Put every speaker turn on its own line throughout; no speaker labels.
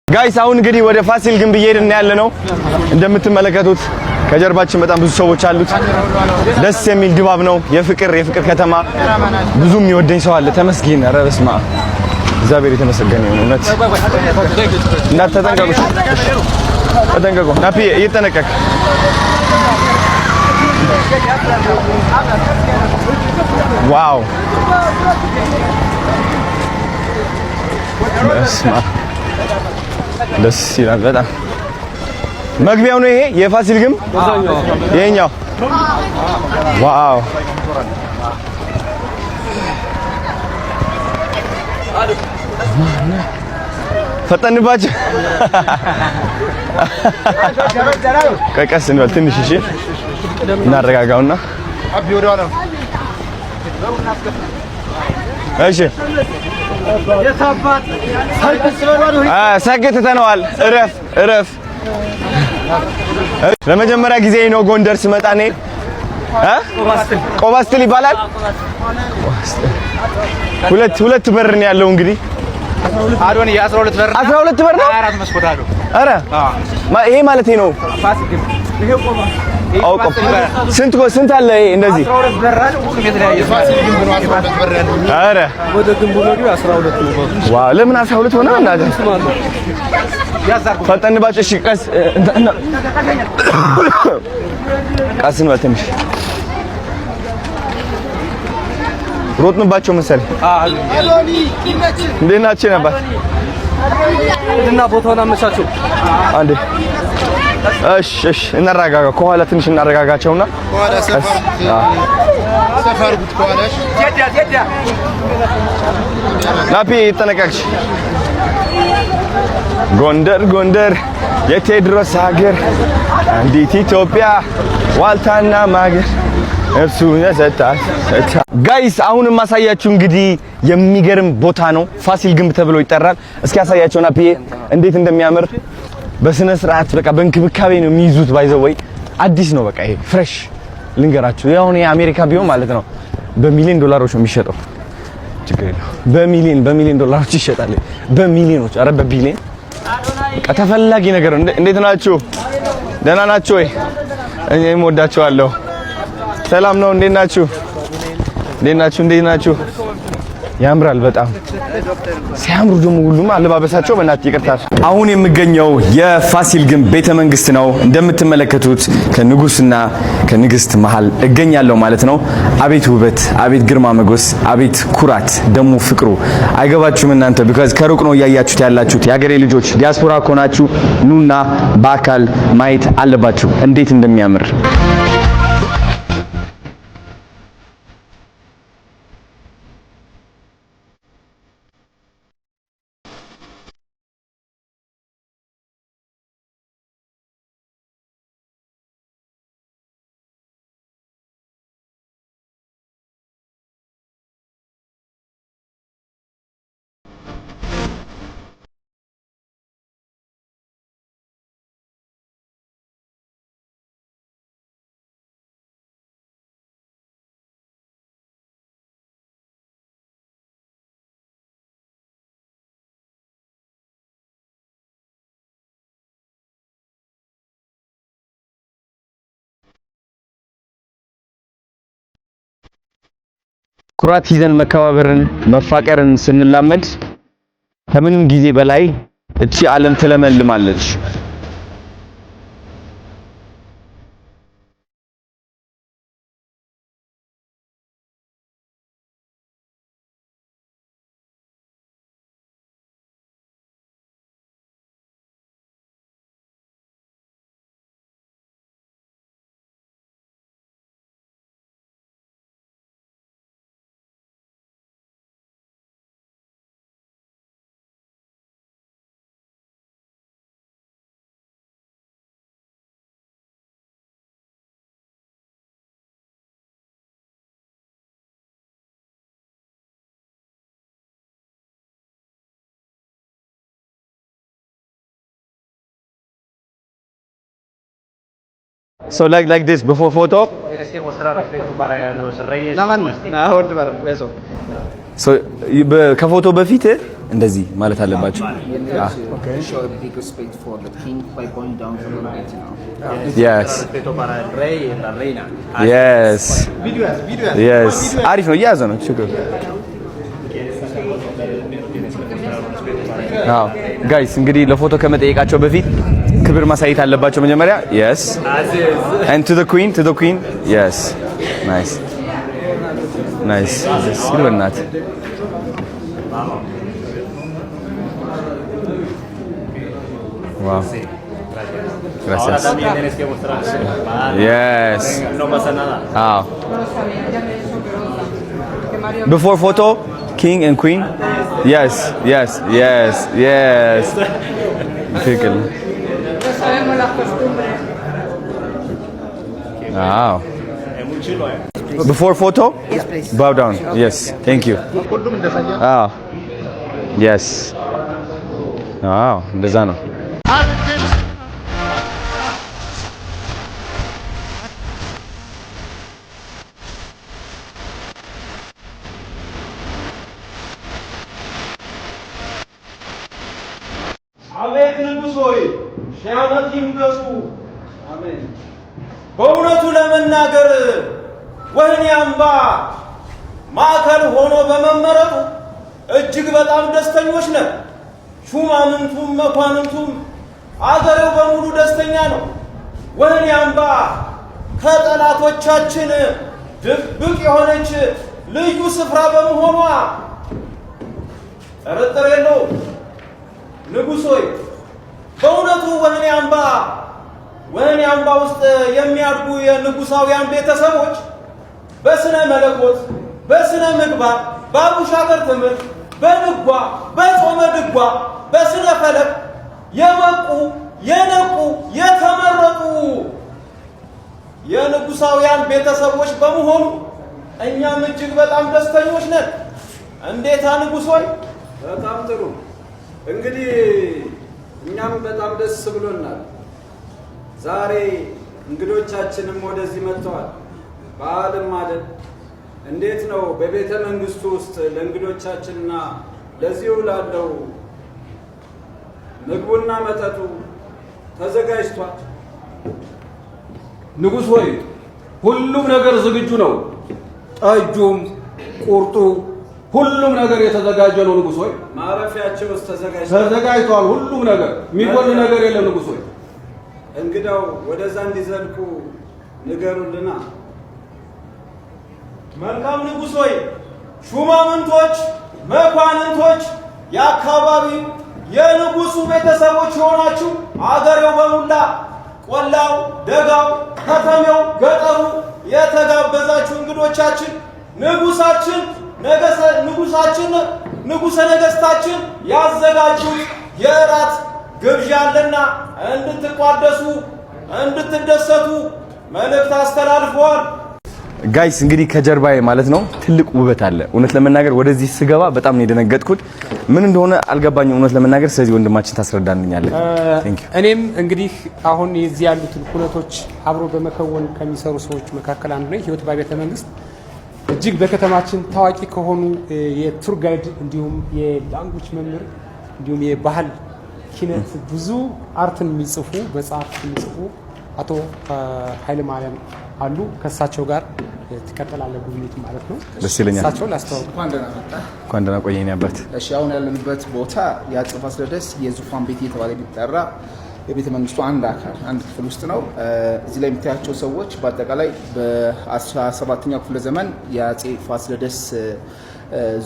ጋይስ አሁን እንግዲህ ወደ ፋሲል ግንብ እየሄድን ያለነው እንደምትመለከቱት ከጀርባችን በጣም ብዙ ሰዎች አሉት። ደስ የሚል ድባብ ነው። የፍቅር ከተማ ብዙ የሚወደኝ ሰው አለ። ተመስገን። ኧረ በስመ አብ እግዚአብሔር የተመሰገነ ይሁን። እውነት እንዳትተጠንቀቁ፣ ተጠንቀቁ። ናፒ እየተጠነቀቅ ዋው በስመ አብ ደስ ይላል በጣም። መግቢያው ነው ይሄ የፋሲል ግንብ ይሄኛው። ዋው ፈጠንባችሁ ቀቀስ እንበል ትንሽ። እሺ እናረጋጋውና እሺ ሰግተነዋል። እረፍ። ለመጀመሪያ ጊዜ ነው ጎንደር ስመጣ እኔ ቆባስትል ይባላል። ሁለት በር ነው ያለው እንግዲህ
አዶን የ12 በር
12 በር ነው።
24 መስኮት አለው።
አረ ይሄ ማለት ነው
ፋሲል ግንብ ይሄ ቆባ
ስንት አለ? ይሄ እንደዚህ
12 በር አለ። ሁሉም የተለያየ ፋሲል ግንብ ነው። 12 በር አለ።
አረ
ወደ ግንቡ ነው 12 ነው።
ዋው ለምን 12 ሆነ? እናት ፈጠንባችሁ። እሺ ቀስ ነው ትንሽ ሮጥንባቸው መሰለኝ። እንዴት ናችሁ ነበር?
እና ቦታውን አመቻቹ
አንዴ። እሺ እናረጋጋ። ከኋላ ትንሽ እናረጋጋቸውና
ሰፈር ጉት ከኋላሽ ጀዳ
ናፒ ተነቀቅሽ። ጎንደር የቴዎድሮስ ሀገር አንዲት ኢትዮጵያ ዋልታና ማገር እርሱ የሰጣት። ጋይስ አሁን ማሳያችሁ እንግዲህ የሚገርም ቦታ ነው። ፋሲል ግንብ ተብሎ ይጠራል። እስኪ ያሳያችሁ ናፒ እንዴት እንደሚያምር በስነ ስርዓት በቃ በእንክብካቤ ነው የሚይዙት። ባይዘው ወይ አዲስ ነው በቃ ይሄ ፍሬሽ። ልንገራችሁ ያው ነው የአሜሪካ ቢሆን ማለት ነው በሚሊዮን ዶላሮች ነው የሚሸጠው። ችግር የለው በሚሊዮን ዶላሮች ይሸጣል። በሚሊዮኖች ኧረ በቢሊዮን በቃ ተፈላጊ ነገር ነው። እንዴት ናችሁ? ደህና ናችሁ ወይ? እኔም ወዳችኋለሁ። ሰላም ነው። እንዴት ናችሁ? ያምራል በጣም ሲያምሩ ደግሞ ሁሉም አለባበሳቸው በእናትህ ይቅርታል። አሁን የምገኘው የፋሲል ግንብ ቤተመንግስት ነው። እንደምትመለከቱት ከንጉስና ከንግስት መሃል እገኛለሁ ማለት ነው። አቤት ውበት፣ አቤት ግርማ መጎስ፣ አቤት ኩራት ደግሞ ፍቅሩ አይገባችሁም እናንተ ቢካዝ ከሩቅ ነው እያያችሁት ያላችሁት። የሀገሬ ልጆች ዲያስፖራ ከሆናችሁ ኑና በአካል ማየት አለባችሁ እንዴት እንደሚያምር። ኩራት ይዘን መከባበርን መፋቀርን ስንላመድ ከምንም ጊዜ በላይ እቺ ዓለም ትለመልማለች። So like this before photo. So ከፎቶ በፊት እንደዚህ ማለት አለባችሁ
Okay. Show a big respect for the king by bowing down to the right now.
Yes.
Respeto para el rey y la reina.
Yes. Yes. አሪፍ ነው እያዘ ነው ችግር አዎ ጋይስ እንግዲህ ለፎቶ ከመጠየቃቸው በፊት ክብር ማሳየት አለባቸው መጀመሪያ yes and to the queen yes nice ሲልበናት wow gracias
También tienes que mostrar.
yes
No pasa nada.
Before photo, king and queen. Yes. Fíjate.
Sabemos las costumbres.
Wow.
Es muy chulo,
Before photo?
Yes, please.
Bow down. Yes. Thank you. Yes. Wow. እንደዛ ነው።
አቤት ንጉሥ ሆይ ሺህ ዓመት ይንገሱ። አሜን። በእውነቱ ለመናገር ወህኒ አምባ ማዕከል ሆኖ በመመረጡ እጅግ በጣም ደስተኞች ነን። ሹማምንቱም መኳንንቱም አገሬው በሙሉ ደስተኛ ነው። ወህኒ አምባ ከጠላቶቻችን ድብቅ የሆነች ልዩ ስፍራ በመሆኗ ጥርጥር የለውም። ንጉሥ ሆይ በእውነቱ ወህኒ አምባ ውስጥ የሚያድጉ የንጉሳውያን ቤተሰቦች በስነ መለኮት፣ በስነ ምግባር፣ በአቡሻገር ትምህርት፣ በድጓ፣ በጾመ ድጓ፣ በስነ ፈለክ የበቁ የነቁ የተመረጡ የንጉሳውያን ቤተሰቦች በመሆኑ እኛም እጅግ በጣም ደስተኞች ነን። እንዴታ ንጉሥ ሆይ?
በጣም ጥሩ። እንግዲህ እኛም በጣም ደስ ብሎናል። ዛሬ እንግዶቻችንም ወደዚህ መጥተዋል። በዓልም አይደል? እንዴት ነው በቤተ መንግስቱ ውስጥ ለእንግዶቻችንና ለዚሁ ላለው ምግቡና መጠጡ ተዘጋጅቷል?
ንጉሥ ሆይ ሁሉም ነገር ዝግጁ ነው። ጠጁም፣ ቁርጡ፣ ሁሉም ነገር የተዘጋጀ ነው። ንጉሥ ሆይ
ማረፊያቸው ውስጥ ተዘጋጅቷል?
ተዘጋጅቷል። ሁሉም ነገር የሚጎል ነገር የለም። ንጉሥ ሆይ
እንግዳው ወደዛ እንዲዘልቁ ንገሩልና።
መልካም ንጉሥ ሆይ ሹማምንቶች፣ መኳንንቶች፣ የአካባቢው የንጉሱ ቤተሰቦች የሆናችሁ አገሬው በሙላ ቆላው፣ ደጋው፣ ከተሜው፣ ገጠሩ የተጋበዛችሁ እንግዶቻችን ንጉሠ ነገሥታችን ያዘጋጁት የእራት ግብዣ አለና እንድትቋደሱ እንድትደሰቱ መልእክት አስተላልፈዋል።
ጋይስ እንግዲህ ከጀርባዬ ማለት ነው ትልቅ ውበት አለ። እውነት ለመናገር ወደዚህ ስገባ በጣም ነው የደነገጥኩት። ምን እንደሆነ አልገባኝም እውነት ለመናገር። ስለዚህ ወንድማችን ታስረዳልኛለህ።
እኔም እንግዲህ አሁን እዚህ ያሉትን ሁነቶች አብሮ በመከወን ከሚሰሩ ሰዎች መካከል አንዱ ነኝ። ህይወት በቤተ መንግስት እጅግ በከተማችን ታዋቂ ከሆኑ የቱር ጋይድ እንዲሁም የላንጉጅ መምህር እንዲሁም የባህል ኪነት ብዙ አርትን የሚጽፉ መጽሐፍ የሚጽፉ አቶ ኃይለ ማርያም አሉ። ከእሳቸው ጋር ትቀጥላለህ ጉብኝቱ ማለት ነው።
ደስ ይለኛል።
እሳቸውን ላስተዋውቅ።
እንኳን ደህና ቆየኝ አባት።
እሺ አሁን ያለንበት ቦታ የአፄ ፋሲለደስ የዙፋን ቤት እየተባለ የሚጠራ የቤተ መንግስቱ አንድ አካል አንድ ክፍል ውስጥ ነው። እዚህ ላይ የምታያቸው ሰዎች በአጠቃላይ በ17ኛው ክፍለ ዘመን የአፄ ፋሲለደስ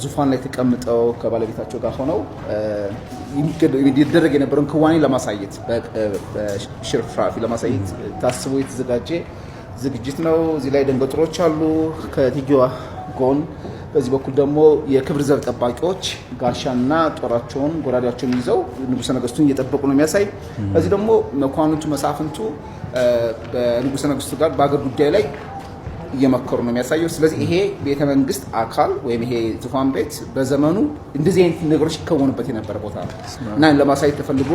ዙፋን ላይ ተቀምጠው ከባለቤታቸው ጋር ሆነው ይደረግ የነበረውን ክዋኔ ለማሳየት በሽርፍራፊ ለማሳየት ታስቦ የተዘጋጀ ዝግጅት ነው። እዚህ ላይ ደንገጥሮች አሉ ከእቴጌዋ ጎን። በዚህ በኩል ደግሞ የክብር ዘብ ጠባቂዎች ጋሻና ጦራቸውን ጎራዴያቸውን ይዘው ንጉሠ ነገሥቱን እየጠበቁ ነው የሚያሳይ። እዚህ ደግሞ መኳንንቱ መሳፍንቱ በንጉሠ ነገሥቱ ጋር በአገር ጉዳይ ላይ እየመከሩ ነው የሚያሳየው። ስለዚህ ይሄ ቤተ መንግስት አካል ወይም ይሄ ዙፋን ቤት በዘመኑ እንደዚህ አይነት ነገሮች ይከወኑበት የነበረ ቦታ ነው እና ለማሳየት ተፈልጎ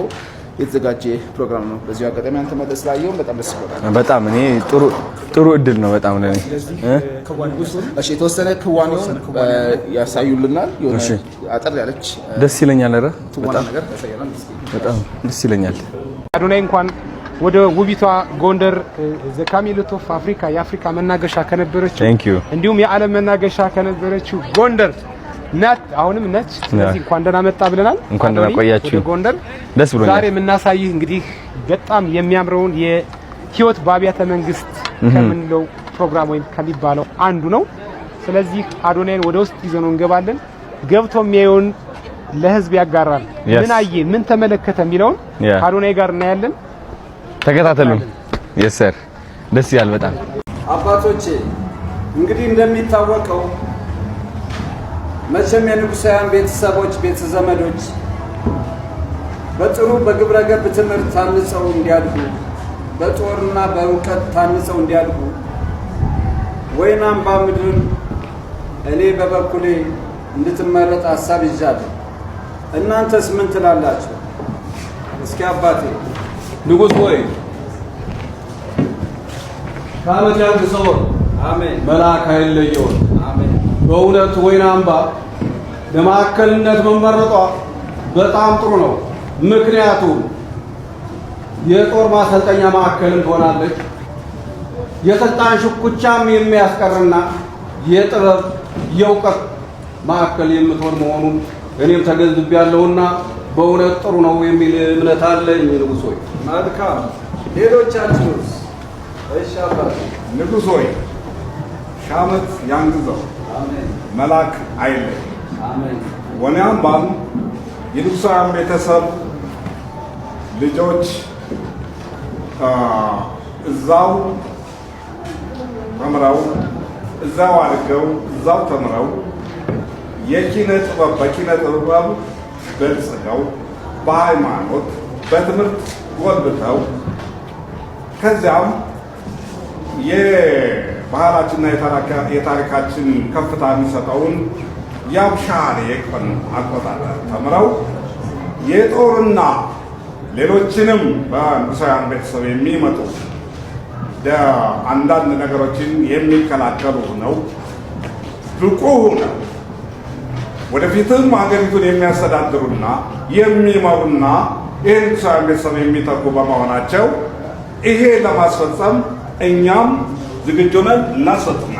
የተዘጋጀ ፕሮግራም ነው። በዚህ አጋጣሚ አንተ መጥተህ ስላየው በጣም ደስ ይላል።
በጣም እኔ ጥሩ እድል ነው በጣም ለኔ።
እሺ የተወሰነ ክዋኔውን ያሳዩልናል። የሆነ አጠር ያለች
ደስ ይለኛል። ኧረ
በጣም ነገር ያሳያል።
በጣም ደስ ይለኛል።
አዶናይ እንኳን ወደ ውቢቷ ጎንደር ዘ ካፒታል ኦፍ አፍሪካ የአፍሪካ መናገሻ ከነበረችው እንዲሁም የዓለም መናገሻ ከነበረችው ጎንደር ናት፣ አሁንም ነች። ስለዚህ እንኳን ደህና መጣ ብለናል።
እንኳን ደህና ቆያችሁ።
ጎንደር
ደስ ብሎኛል።
ዛሬ የምናሳይህ እንግዲህ በጣም የሚያምረውን የህይወት በአብያተ መንግስት ከምንለው ፕሮግራም ወይም ከሚባለው አንዱ ነው። ስለዚህ አዶናይን ወደ ውስጥ ይዘነው እንገባለን። ገብቶ የሚያየውን ለህዝብ ያጋራል። ምን አየ፣ ምን ተመለከተ የሚለውን አዶናይ ጋር እናያለን።
ተከታተሉን። yes sir ደስ ይላል በጣም።
አባቶቼ እንግዲህ እንደሚታወቀው መቼም የንጉሳውያን ቤተሰቦች ቤተ ዘመዶች በጥሩ በግብረ ገብ ትምህርት ታንጸው እንዲያድጉ በጦርና በእውቀት ታንጸው እንዲያድጉ ወይን አምባ ምድርን እኔ በበኩሌ እንድትመረጥ ሐሳብ ይዣለሁ። እናንተስ ምን ትላላችሁ? እስኪ አባቴ
ንጉሥ ሆይ ከዓመት ያድርሰዎት።
አሜን።
መልአክ አይለየዎት።
አሜን።
በእውነት ወይን አምባ ለማዕከልነት መመረጧ በጣም ጥሩ ነው። ምክንያቱም የጦር ማሰልጠኛ ማዕከልም ትሆናለች። የስልጣን ሽኩቻም የሚያስቀርና የጥበብ የእውቀት ማዕከል የምትሆን መሆኑን እኔም ተገንዝቤያለሁና በእውነት ጥሩ ነው የሚል እምነት አለኝ። ንጉሥ ሆይ
መልካም። ሌሎቻችሁስ? እሺ አባቴ።
ንጉሥ ሆይ ሺህ ዓመት ያንግዘው።
አሜን።
መልአክ አይለይ።
አሜን።
ወይን አምባም የንጉሣውያን ቤተሰብ ልጆች እዛው ተምረው እዛው አድገው እዛው ተምረው በኪነ ጥበብ በልጽገው በሃይማኖት በትምህርት ጎልብተው ከዚያም የባህላችንና የታሪካችን ከፍታ የሚሰጠውን የአብሻር የቀን አቆጣጠር ተምረው የጦርና ሌሎችንም በንጉሳውያን ቤተሰብ የሚመጡ አንዳንድ ነገሮችን የሚከላከሉ ነው ብቁ ነው ወደፊትም ሀገሪቱን የሚያስተዳድሩና የሚመሩና ይህን ንጉሳውያን ቤተሰብ የሚተኩ በመሆናቸው ይሄ ለማስፈጸም እኛም ዝግጁ ነን፣ እናስፈጽም።